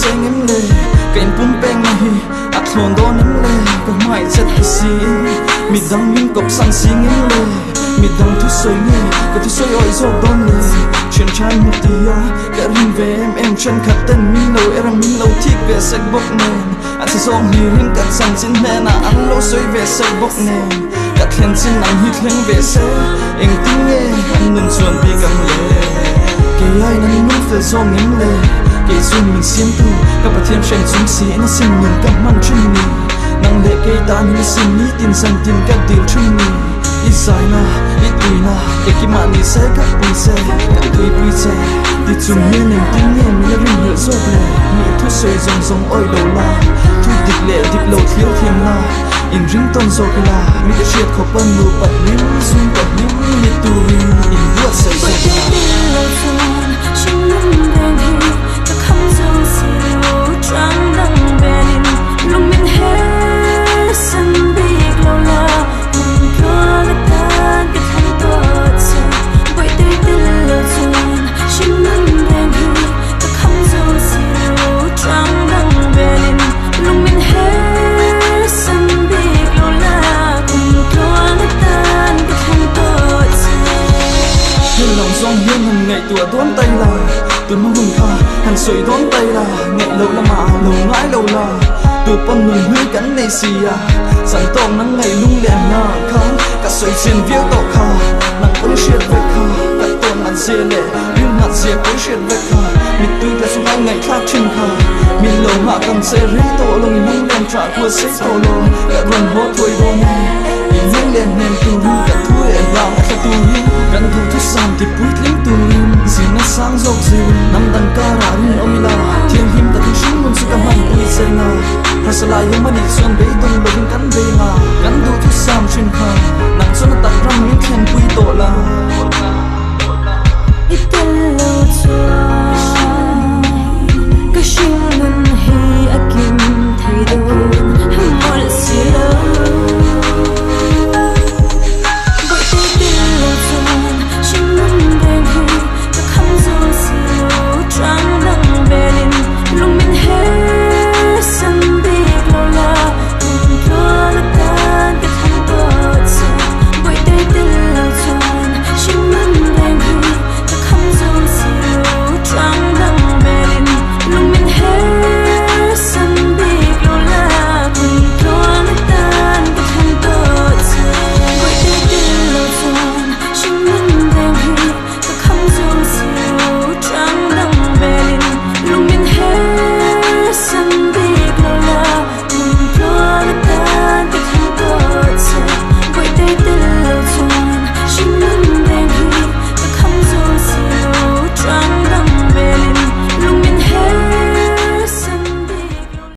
xanh em lệ cái bún beng này ắt hồn đó em lệ cái mai rất là xí mi đắng những cốc sang xí em lệ mi đắng thu sôi nghe cái thu sôi oi gió đó lệ chuyện trai một tia cái riêng về em chân khát tên mi lâu em mi lâu thích về sạch bốc nền anh sẽ dọn hi riêng cắt sang xin mẹ na anh lâu sôi về sạch bốc nền cắt lên xin anh hít lên về xe em tiếng nghe anh nên chuẩn bị cầm lệ cái ai năn muốn phải do em lệ cái duyên mình xiêm tu các bạn thêm tranh chúng xí nó xin mình cảm ơn chân mình năng lệ cái ta những xin ní tin rằng tin các điều chân mình ít dài na ít tùy na cái kia mà đi xe các bụi xe các tùy bụi xe đi chung nghe nền tiếng nghe mình là rừng hở rốt lệ mình thu sôi dòng dòng oi đầu la thu địch lệ địch lầu thiếu thêm la in rừng tôn dọc la mình đã triệt khó bận mù bật nín dung bật nín nhiệt tù in vuốt sợi dọc la ngày tùa đón tay là tùa nó hùng thà hành sưởi đón tay là ngày lâu là mà lâu ngãi lâu là tùa con mình huy cắn này xì à sẵn tông nắng ngày lung lẹn na khá cả sưởi xiên viết tỏ khá nắng quân triệt về khá cả tôn ăn dê lệ riêng hạt dê quân triệt về khá mình tươi là số hai ngày khác trên khá mình lâu hạ cầm xe rí tổ lông lung lẹn trả của xe tổ lông cả rần hốt thôi vô này mình lung lẹn nền tù cả thu lẹn vào cả tù gần thu thức sang thì bút lính tù xin nó sáng dọc dư năm đằng ca ra rin ôm la thiên him ta tin sinh muốn sự cảm ơn ui say na Rasalai yang mani xuân bấy tung bấy cắn bấy nga cắn thu thức sang chuyên khang nắng xuân tạt răng những khen quy tổ la ít tên lâu chưa